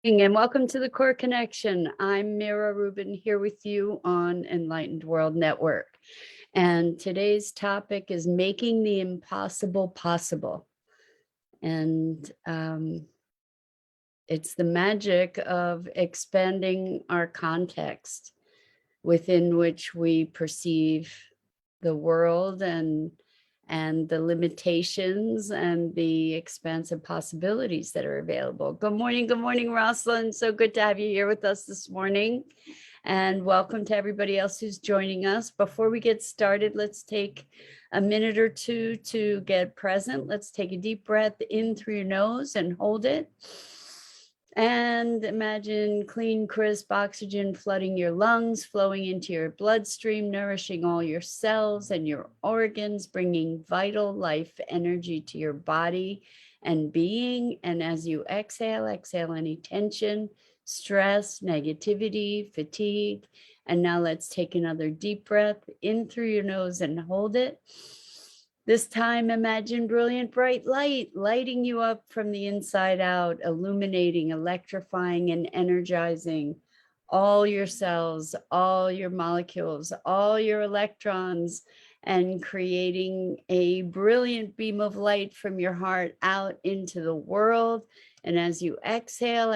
And welcome to the Core Connection. I'm Mira Rubin here with you on Enlightened World Network. And today's topic is making the impossible possible. And it's the magic of expanding our context within which we perceive the world and the limitations and the expansive possibilities that are available. Good morning, Rosalind. So good to have you here with us this morning. And welcome to everybody else who's joining us. Before we get started, let's take a minute or two to get present. Let's take a deep breath in through your nose and hold it. And imagine clean, crisp oxygen flooding your lungs, flowing into your bloodstream, nourishing all your cells and your organs, bringing vital life energy to your body and being. And as you exhale any tension, stress, negativity, fatigue. And now let's take another deep breath in through your nose and hold it. This time, imagine brilliant, bright light lighting you up from the inside out, illuminating, electrifying, and energizing all your cells, all your molecules, all your electrons, and creating a brilliant beam of light from your heart out into the world. And as you exhale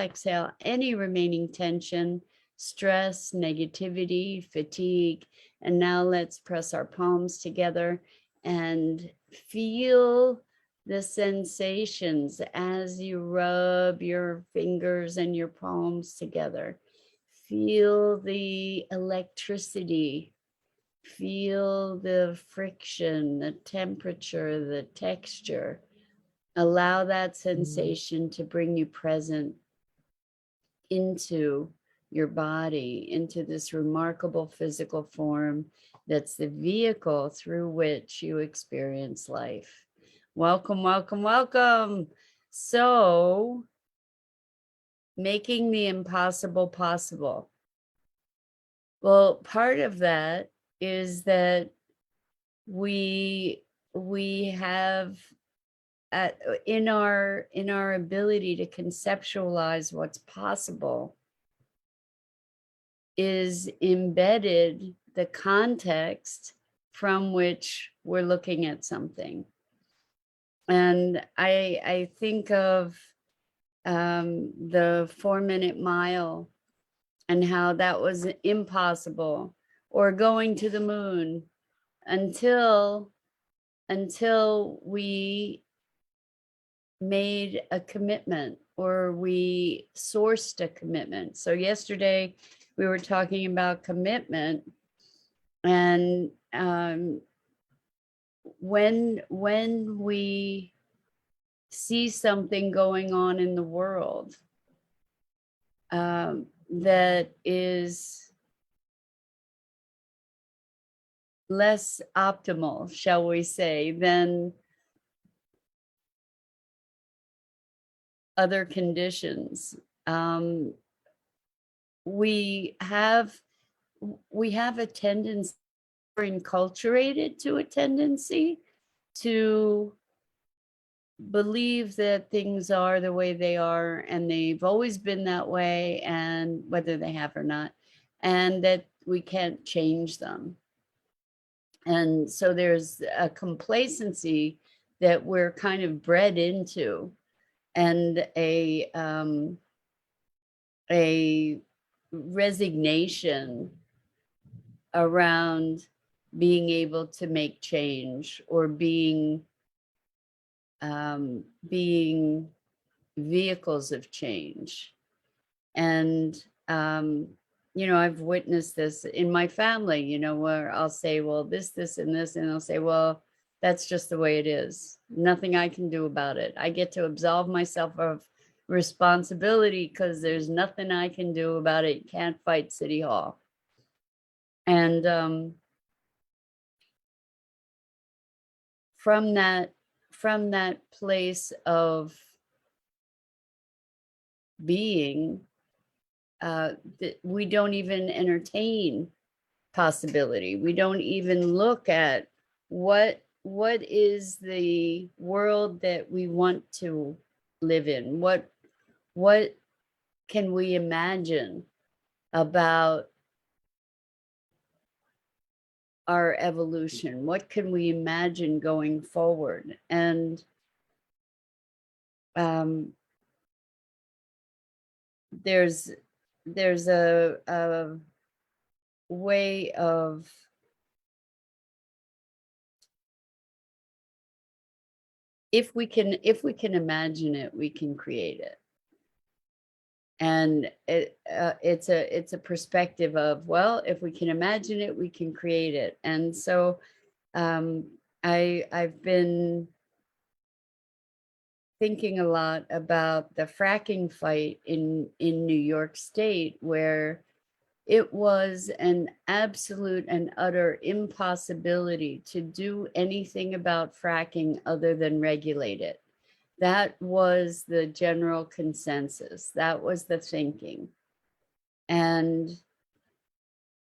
any remaining tension, stress, negativity, fatigue. And now let's press our palms together and feel the sensations as you rub your fingers and your palms together. Feel the electricity, feel the friction, the temperature, the texture. Allow that sensation to bring you present into your body, into this remarkable physical form that's the vehicle through which you experience life. Welcome, welcome, welcome. So, making the impossible possible. Well, part of that is that we have in our ability to conceptualize what's possible is embedded the context from which we're looking at something. And I think of the 4-minute mile and how that was impossible, or going to the moon until we made a commitment or we sourced a commitment. So yesterday we were talking about commitment, and when we see something going on in the world that is less optimal, shall we say, than other conditions, we have a tendency, we're enculturated to a tendency to believe that things are the way they are, and they've always been that way, and whether they have or not, and that we can't change them. And so there's a complacency that we're kind of bred into, and a resignation around being able to make change, or being vehicles of change. And I've witnessed this in my family, where I'll say, well, this, and this, and they'll say, well, that's just the way it is. Nothing I can do about it. I get to absolve myself of responsibility because there's nothing I can do about it. You can't fight City Hall. And from that place of being, we don't even entertain possibility. We don't even look at what is the world that we want to live in. What can we imagine about our evolution? What can we imagine going forward? And um, there's a way of if we can imagine it, we can create it. And it's a perspective of, well, if we can imagine it, we can create it. And so um, I've been thinking a lot about the fracking fight in New York State, where it was an absolute and utter impossibility to do anything about fracking other than regulate it. That was the general consensus. That was the thinking. And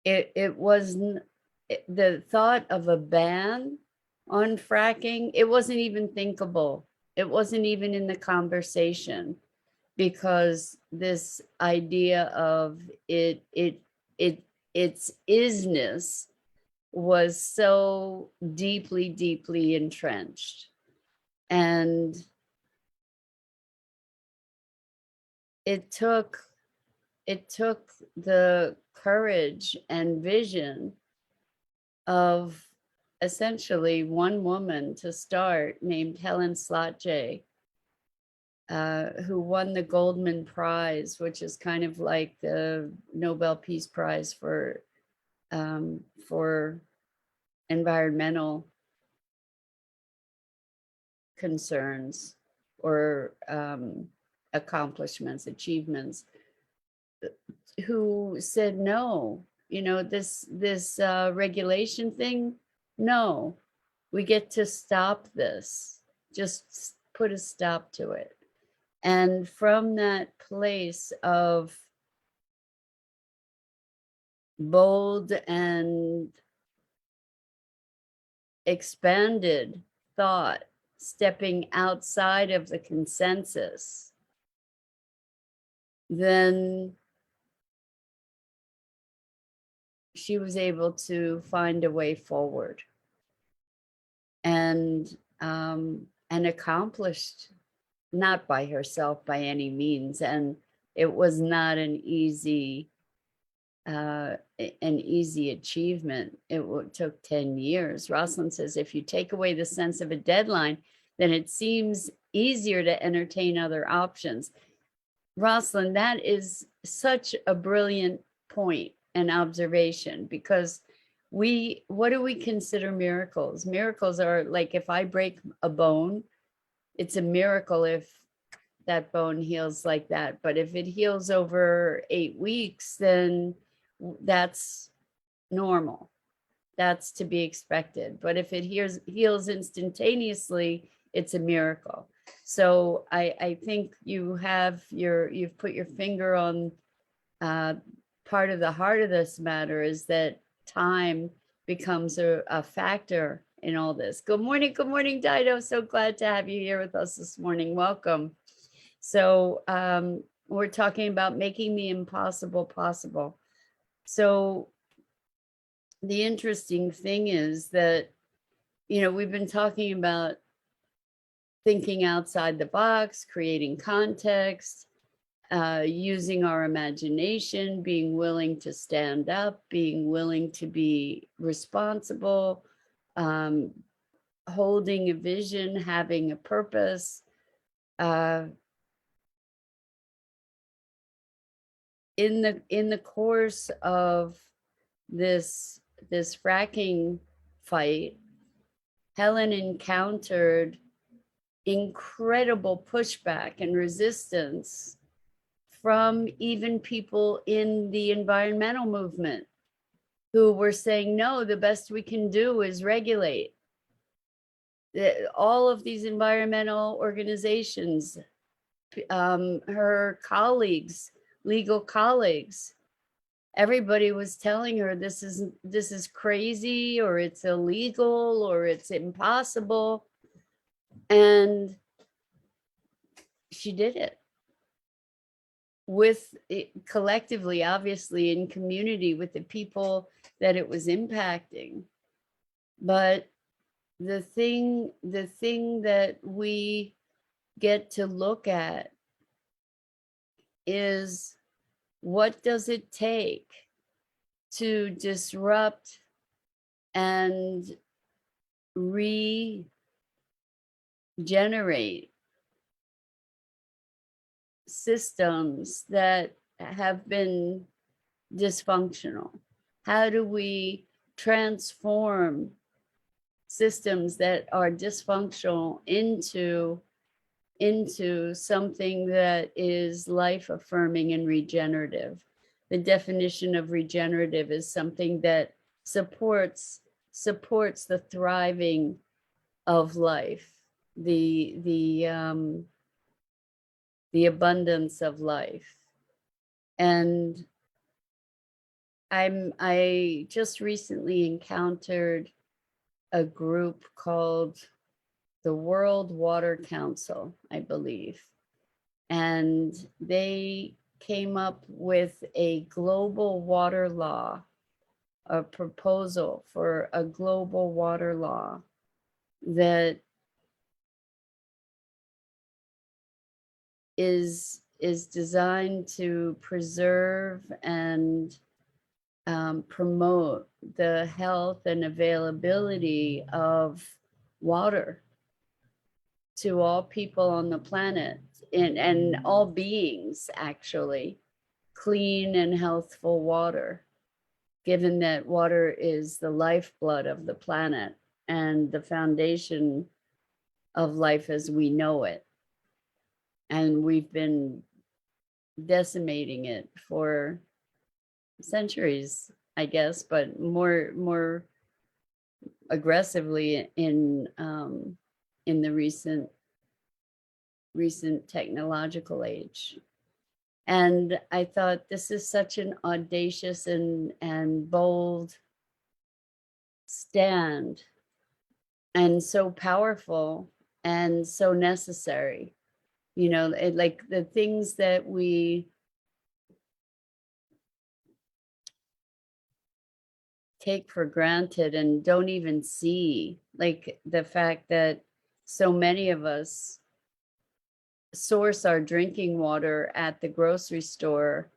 it wasn't the thought of a ban on fracking, it wasn't even thinkable. It wasn't even in the conversation, because this idea of its isness was so deeply, deeply entrenched. And it took the courage and vision of essentially one woman to start, named Helen Slotjay, who won the Goldman Prize, which is kind of like the Nobel Peace Prize for environmental concerns or accomplishments, achievements, who said, no, you know, this regulation thing, no, we get to stop this, just put a stop to it. And from that place of bold and expanded thought, stepping outside of the consensus, then she was able to find a way forward and accomplished, not by herself by any means. And it was not an easy achievement. It took 10 years. Rosalind says, if you take away the sense of a deadline, then it seems easier to entertain other options. Rosalind, that is such a brilliant point and observation, because what do we consider miracles? Miracles are like, if I break a bone, it's a miracle if that bone heals like that. But if it heals over 8 weeks, then that's normal. That's to be expected. But if it heals instantaneously, it's a miracle. So I think you've put your finger on part of the heart of this matter, is that time becomes a factor in all this. Good morning, Dido. So glad to have you here with us this morning. Welcome. So we're talking about making the impossible possible. So the interesting thing is that, you know, we've been talking about thinking outside the box, creating context, using our imagination, being willing to stand up, being willing to be responsible, holding a vision, having a purpose. In the course of this fracking fight, Helen encountered incredible pushback and resistance from even people in the environmental movement, who were saying, no, the best we can do is regulate. All of these environmental organizations, her colleagues, legal colleagues, everybody was telling her this is crazy, or it's illegal, or it's impossible. And she did it. with it collectively, obviously in community with the people that it was impacting. But the thing that we get to look at is, what does it take to disrupt and regenerate systems that have been dysfunctional? How do we transform systems that are dysfunctional into something that is life affirming and regenerative? The definition of regenerative is something that supports the thriving of life, the abundance of life. And I just recently encountered a group called the World Water Council, I believe. And they came up with a global water law, a proposal for a global water law that is designed to preserve and promote the health and availability of water to all people on the planet, and all beings, actually, clean and healthful water, given that water is the lifeblood of the planet and the foundation of life as we know it. And we've been decimating it for centuries, I guess, but more aggressively in the recent technological age. And I thought, this is such an audacious and bold stand, and so powerful and so necessary. You know, like the things that we take for granted and don't even see, like the fact that so many of us source our drinking water at the grocery store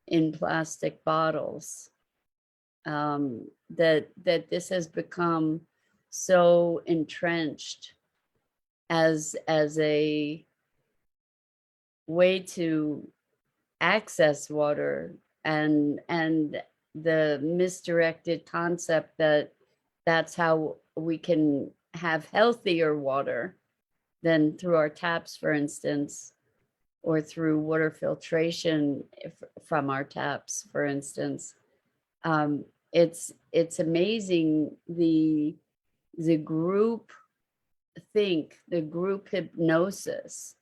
in plastic bottles. That this has become so entrenched as a way to access water, and the misdirected concept that that's how we can have healthier water than through our taps, for instance, or through water filtration from our taps, for instance. It's amazing the group the group hypnosis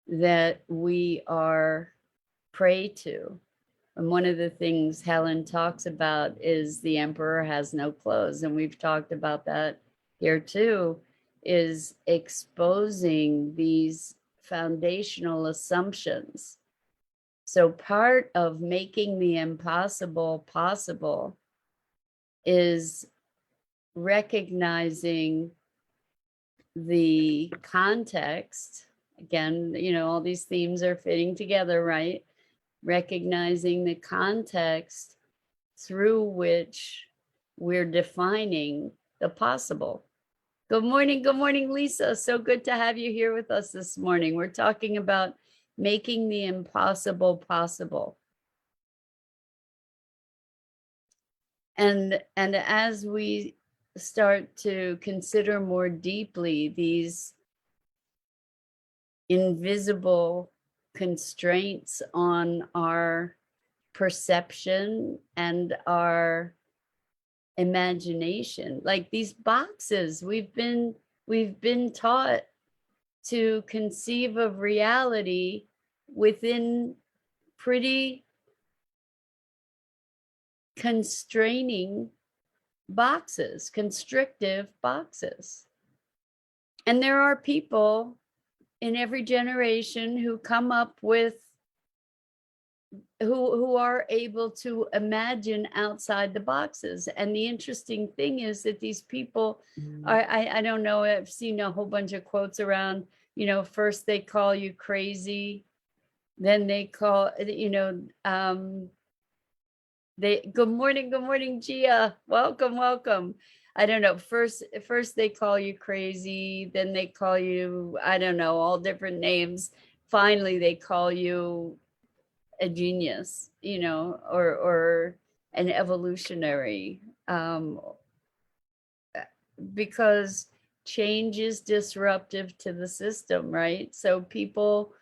that we are prey to. And one of the things Helen talks about is the emperor has no clothes. And we've talked about that here too, is exposing these foundational assumptions. So part of making the impossible possible is recognizing the context. Again, you know, all these themes are fitting together, right? Recognizing the context through which we're defining the possible. Good morning, Lisa. So good to have you here with us this morning. We're talking about making the impossible possible. And as we start to consider more deeply these invisible constraints on our perception and our imagination, like these boxes, we've been taught to conceive of reality within pretty constraining boxes, constrictive boxes. And there are people in every generation who come up with who are able to imagine outside the boxes. And the interesting thing is that these people are, I don't know, I've seen a whole bunch of quotes around, first they call you crazy, then they call, good morning, Gia. Welcome. I don't know. First they call you crazy, then they call you, I don't know, all different names. Finally, they call you a genius, or an evolutionary, because change is disruptive to the system, right? So people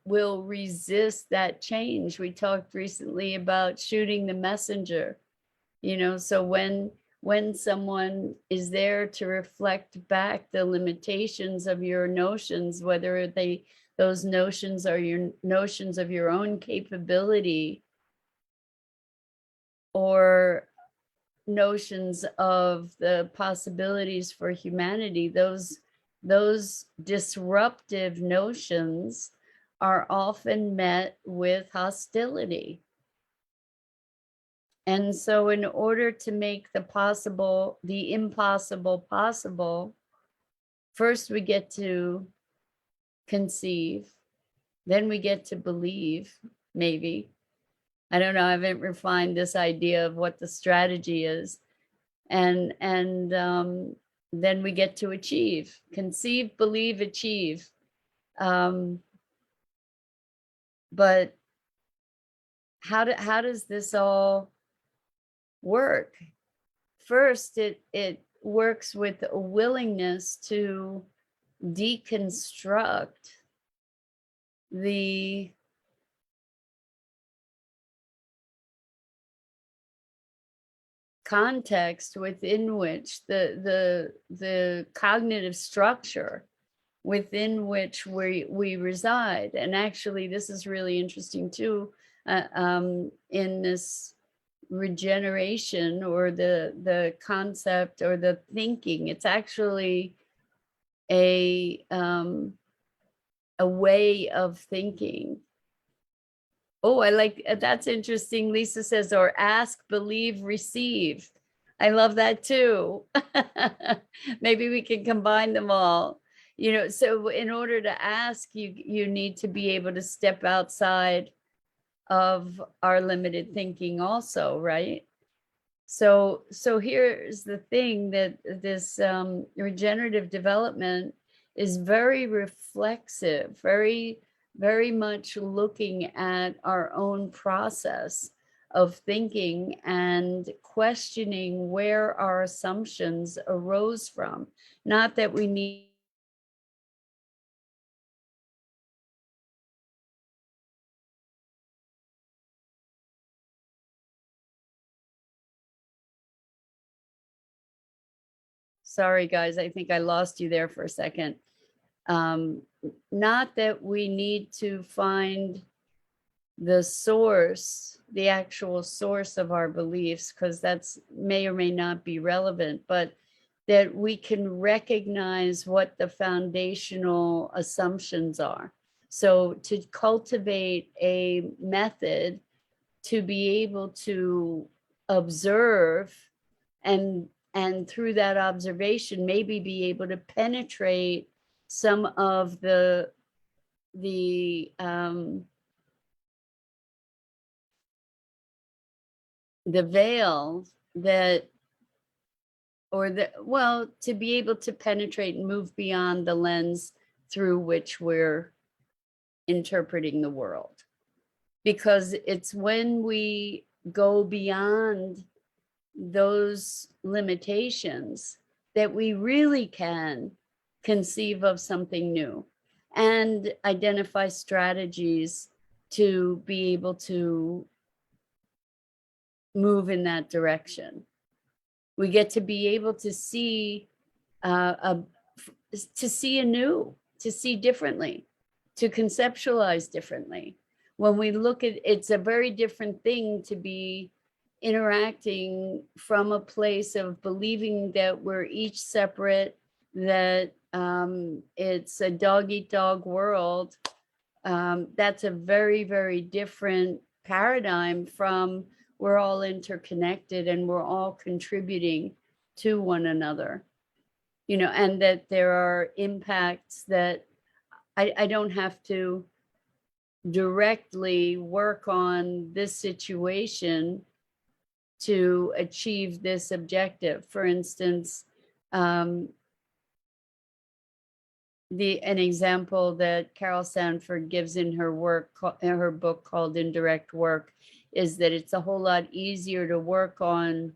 will resist that change. We talked recently about shooting the messenger, so when someone is there to reflect back the limitations of your notions, whether those notions are your notions of your own capability or notions of the possibilities for humanity, those disruptive notions are often met with hostility. And so in order to make the impossible possible, first we get to conceive, then we get to believe, maybe. I don't know, I haven't refined this idea of what the strategy is. And then we get to achieve, conceive, believe, achieve. But how does this all work? First, it works with a willingness to deconstruct the context within which the cognitive structure within which we reside. And actually, this is really interesting too, in this regeneration, or the concept or the thinking. It's actually a way of thinking. Oh, I like, that's interesting. Lisa says, or ask, believe, receive. I love that too. Maybe we can combine them all. So in order to ask, you need to be able to step outside of our limited thinking also, right? So here's the thing, that this regenerative development is very reflexive, very, very much looking at our own process of thinking and questioning where our assumptions arose from. Not that we need Sorry, guys, I think I lost you there for a second. Not that we need to find the source, the actual source of our beliefs, because that's may or may not be relevant, but that we can recognize what the foundational assumptions are. So to cultivate a method to be able to observe, and through that observation maybe be able to penetrate some of the veil that, to be able to penetrate and move beyond the lens through which we're interpreting the world. Because it's when we go beyond those limitations that we really can conceive of something new and identify strategies to be able to move in that direction. We get to be able to see anew, to see differently, to conceptualize differently. When we look at, it's a very different thing to be interacting from a place of believing that we're each separate, that it's a dog eat dog world, that's a very, very different paradigm from we're all interconnected and we're all contributing to one another, and that there are impacts that I don't have to directly work on this situation to achieve this objective. For instance, an example that Carol Sanford gives in her her book called Indirect Work, is that it's a whole lot easier to work on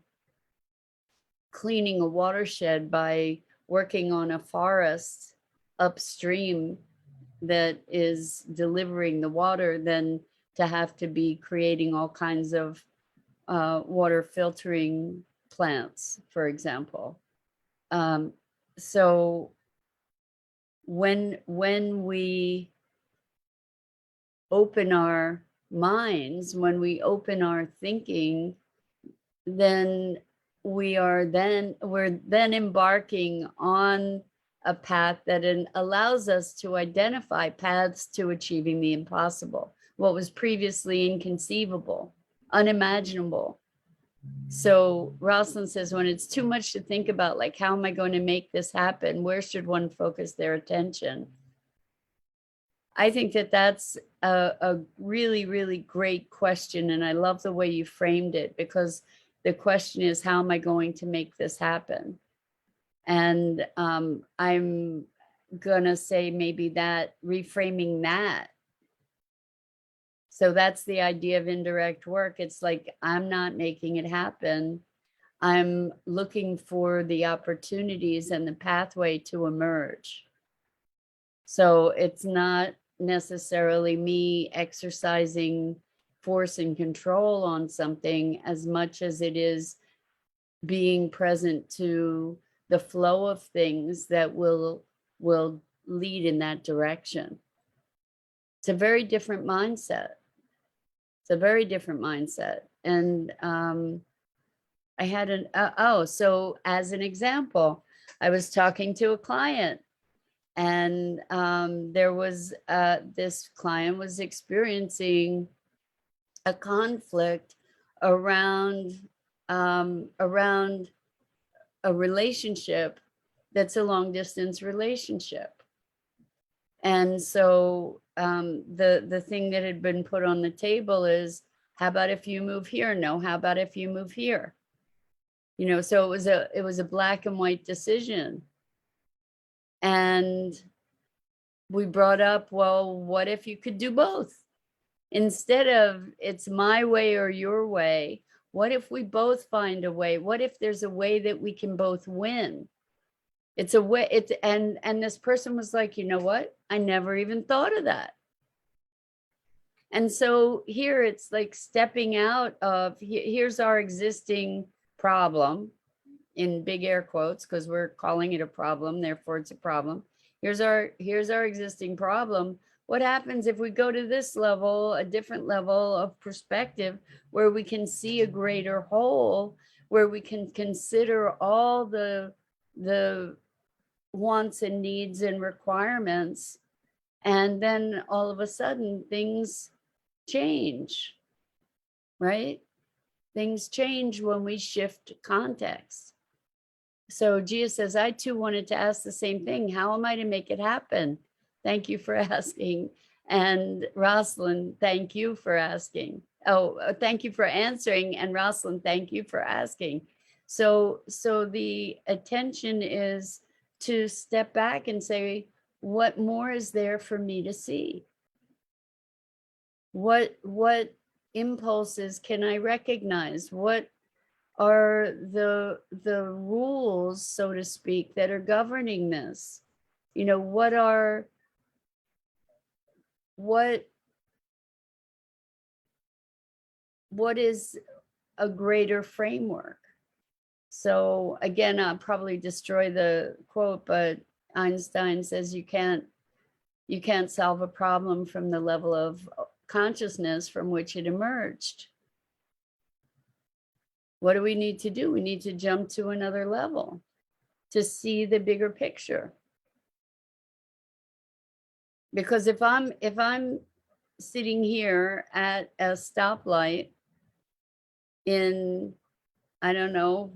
cleaning a watershed by working on a forest upstream that is delivering the water than to have to be creating all kinds of water filtering plants, for example. So when we open our minds, when we open our thinking, then we're then embarking on a path that allows us to identify paths to achieving the impossible, what was previously inconceivable, unimaginable. So Rosalind says, when it's too much to think about, like, how am I going to make this happen? Where should one focus their attention? I think that that's a really, really great question. And I love the way you framed it, because the question is, how am I going to make this happen? And I'm going to say maybe that reframing that. So that's the idea of indirect work. It's like, I'm not making it happen. I'm looking for the opportunities and the pathway to emerge. So it's not necessarily me exercising force and control on something as much as it is being present to the flow of things that will lead in that direction. It's a very different mindset. It's a very different mindset. And I had so as an example, I was talking to a client, and there was this client was experiencing a conflict around a relationship that's a long distance relationship. And so the thing that had been put on the table is, how about if you move here? No, how about if you move here? So it was a black and white decision. And we brought up, well, what if you could do both? Instead of it's my way or your way, what if we both find a way? What if there's a way that we can both win? It's a way, and this person was like, you know what? I never even thought of that. And so here it's like stepping out of, here's our existing problem, in big air quotes, because we're calling it a problem, therefore it's a problem. Here's our existing problem. What happens if we go to this level, a different level of perspective, where we can see a greater whole, where we can consider all the wants and needs and requirements, and then all of a sudden things change, right? Things change when we shift context. So Gia says, I too wanted to ask the same thing. How am I to make it happen? Thank you for asking. And Rosalind, thank you for asking. Oh, thank you for answering. And Rosalind, thank you for asking. So the attention is to step back and say, what more is there for me to see? What impulses can I recognize? What are the rules, so to speak, that are governing this? What is a greater framework? So again, I'll probably destroy the quote, but Einstein says you can't solve a problem from the level of consciousness from which it emerged. What do we need to do? We need to jump to another level to see the bigger picture. Because if I'm sitting here at a stoplight in, I don't know,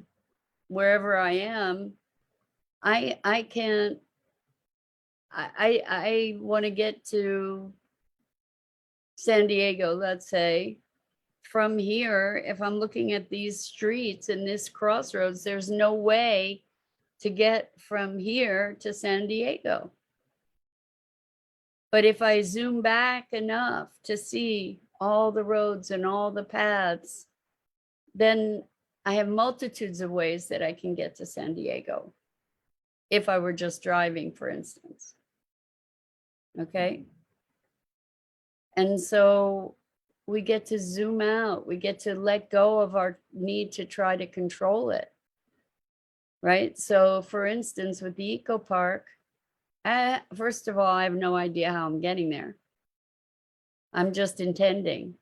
wherever I am, I can't, I want to get to San Diego, let's say. From here, if I'm looking at these streets and this crossroads, there's no way to get from here to San Diego. But if I zoom back enough to see all the roads and all the paths, then I have multitudes of ways that I can get to San Diego if I were just driving, for instance. Okay. And so we get to zoom out, we get to let go of our need to try to control it. Right. So, for instance, with the eco park, first of all, I have no idea how I'm getting there. I'm just intending.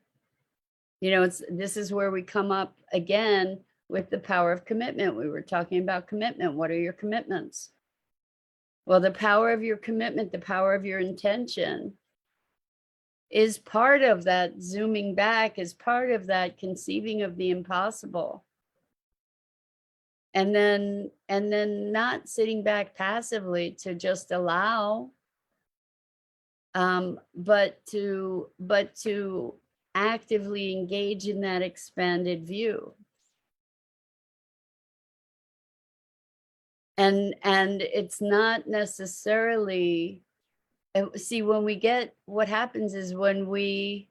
This is where we come up again with the power of commitment. We were talking about commitment. What are your commitments? Well, the power of your commitment, the power of your intention is part of that zooming back, is part of that conceiving of the impossible. And then not sitting back passively to just allow, but to actively engage in that expanded view. And it's not necessarily, see, when we get, what happens is when we,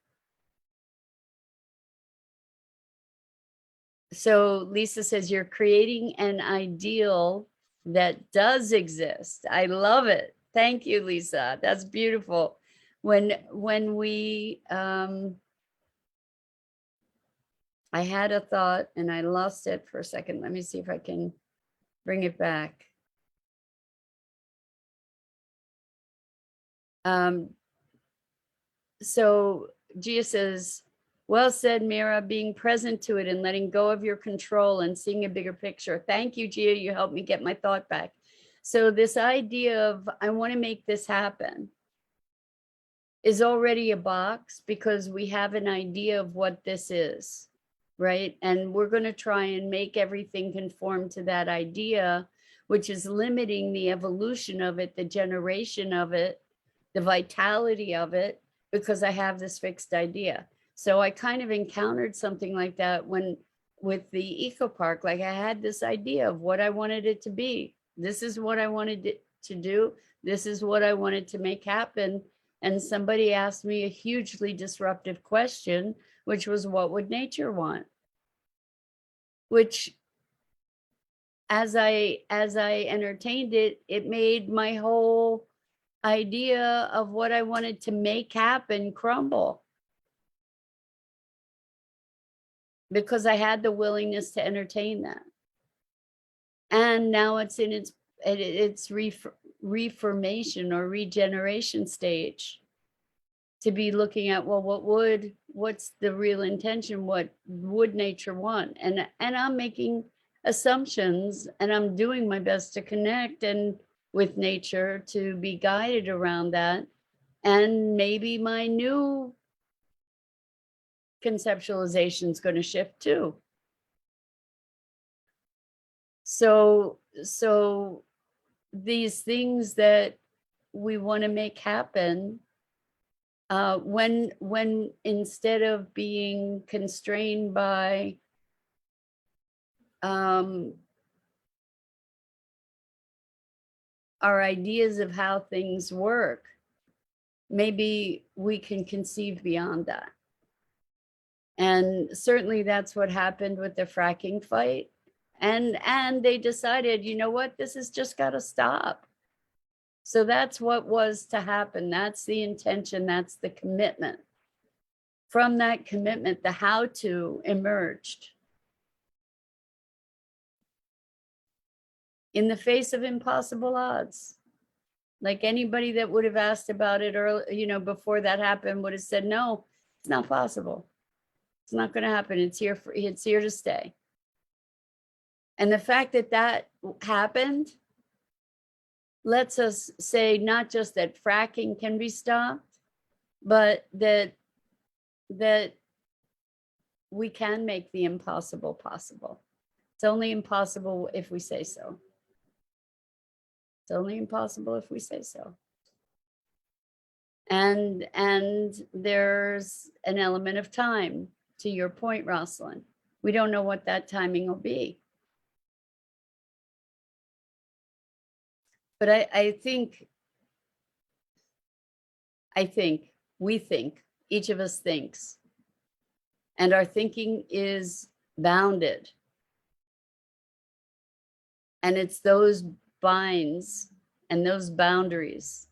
so Lisa says, you're creating an ideal that does exist. I love it. Thank you, Lisa. That's beautiful. When we, I had a thought and I lost it for a second. Let me see if I can bring it back. So Gia says, well said, Mira, being present to it and letting go of your control and seeing a bigger picture. Thank you, Gia. You helped me get my thought back. So this idea of, I want to make this happen, is already a box because we have an idea of what this is, right? And we're going to try and make everything conform to that idea, which is limiting the evolution of it, the generation of it, the vitality of it, because I have this fixed idea. So I kind of encountered something like that when, with the eco park, like I had this idea of what I wanted it to be. This is what I wanted it to do. This is what I wanted to make happen. And somebody asked me a hugely disruptive question, which was, what would nature want? Which, as I entertained it, it made my whole idea of what I wanted to make happen crumble. Because I had the willingness to entertain that. And now it's in its reformation or regeneration stage, to be looking at, well, what's the real intention? What would nature want? And I'm making assumptions and I'm doing my best to connect and with nature to be guided around that. And maybe my new conceptualization is going to shift too. So these things that we want to make happen, when instead of being constrained by our ideas of how things work, maybe we can conceive beyond that. And certainly that's what happened with the fracking fight. And they decided, you know what, this has just got to stop. So that's what was to happen. That's the intention. That's the commitment. From that commitment, the how to emerged. In the face of impossible odds. Like anybody that would have asked about it early, before that happened would have said, no, it's not possible. It's not going to happen. It's here to stay. And the fact that that happened lets us say not just that fracking can be stopped, but that we can make the impossible possible. It's only impossible if we say so. It's only impossible if we say so. And there's an element of time, to your point, Rosalind. We don't know what that timing will be. But I think we think, each of us thinks, and our thinking is bounded. And it's those binds and those boundaries.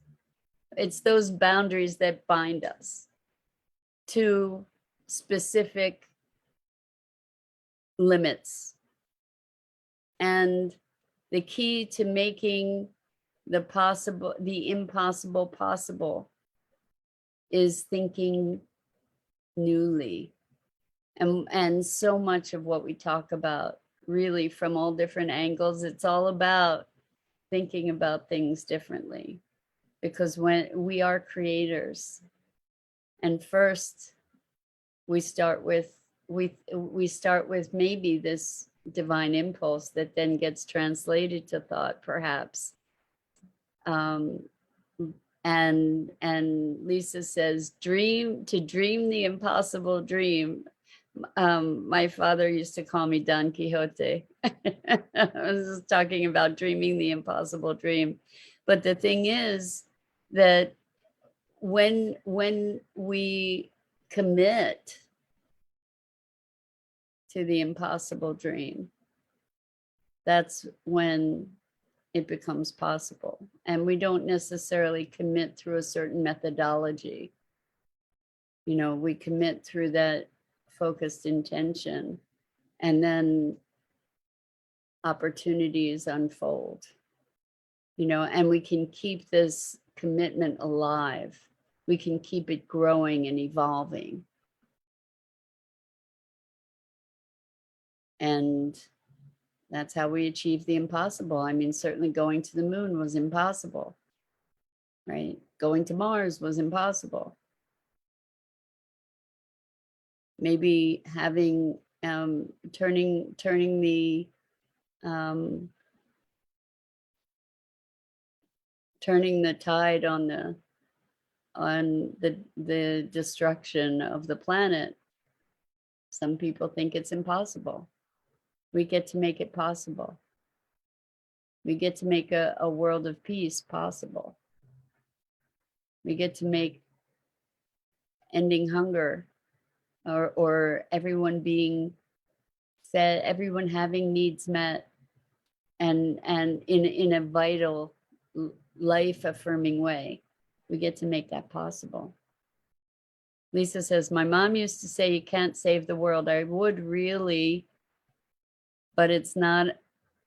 It's those boundaries that bind us to specific limits. And the key to making the impossible possible is thinking newly. And so much of what we talk about, really from all different angles, it's all about thinking about things differently. Because when we are creators, and first we start with maybe this divine impulse that then gets translated to thought, perhaps. And Lisa says, dream the impossible dream. My father used to call me Don Quixote. I was just talking about dreaming the impossible dream. But the thing is that when we commit to the impossible dream, that's when it becomes possible. And we don't necessarily commit through a certain methodology. You know, we commit through that focused intention, and then opportunities unfold, you know, and we can keep this commitment alive. We can keep it growing and evolving. And that's how we achieve the impossible. I mean, certainly going to the moon was impossible, right? Going to Mars was impossible. Maybe having turning the tide on the destruction of the planet. Some people think it's impossible. We get to make it possible. We get to make a world of peace possible. We get to make ending hunger, or everyone being fed, everyone having needs met, and in a vital, life affirming way. We get to make that possible. Lisa says, my mom used to say, you can't save the world. I would really, but it's not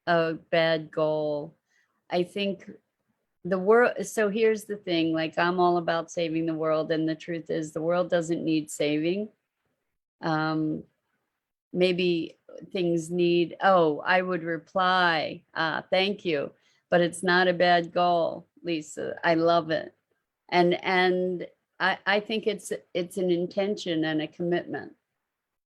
a bad goal. I think the world, so here's the thing, like, I'm all about saving the world, and the truth is the world doesn't need saving. Maybe things need, oh, I would reply, thank you, but it's not a bad goal, Lisa. I love it. And I think it's an intention and a commitment,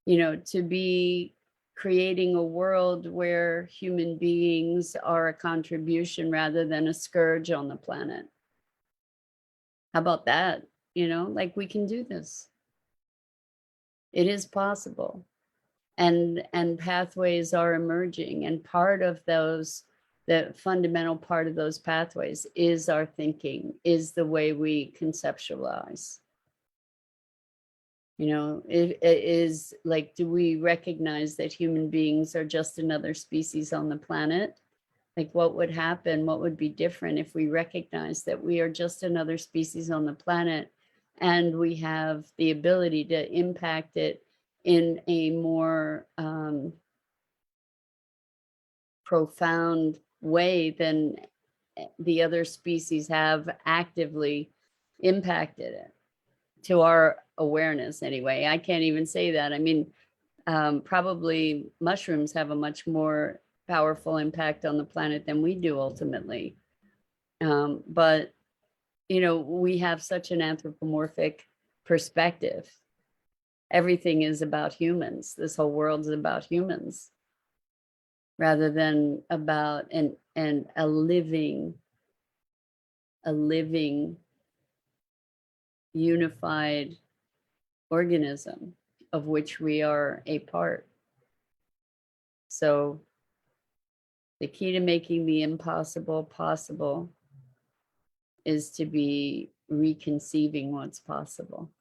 you know, to be creating a world where human beings are a contribution rather than a scourge on the planet. How about that? You know, like, we can do this. It is possible. And pathways are emerging. And part of those, the fundamental part of those pathways is our thinking, is the way we conceptualize. You know, it is like, do we recognize that human beings are just another species on the planet? Like, what would happen? What would be different if we recognize that we are just another species on the planet, and we have the ability to impact it in a more profound way than the other species have actively impacted it, to our awareness anyway. I can't even say that. I mean, probably mushrooms have a much more powerful impact on the planet than we do ultimately. But, you know, we have such an anthropomorphic perspective. Everything is about humans. This whole world is about humans rather than about a living unified organism of which we are a part. So the key to making the impossible possible is to be reconceiving what's possible.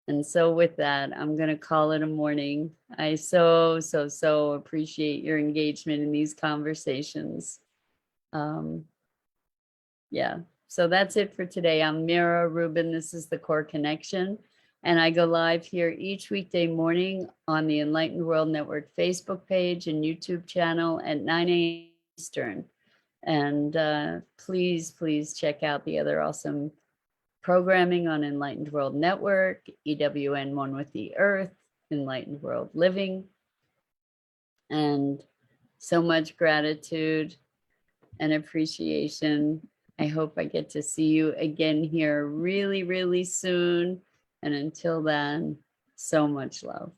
And so with that, I'm going to call it a morning. I so appreciate your engagement in these conversations. Yeah, so that's it for today. I'm Mira Rubin. This is the Core Connection. And I go live here each weekday morning on the Enlightened World Network Facebook page and YouTube channel at 9 a.m. Eastern. And please check out the other awesome programming on Enlightened World Network, EWN One with the Earth, Enlightened World Living. And so much gratitude and appreciation. I hope I get to see you again here really soon. And until then, so much love.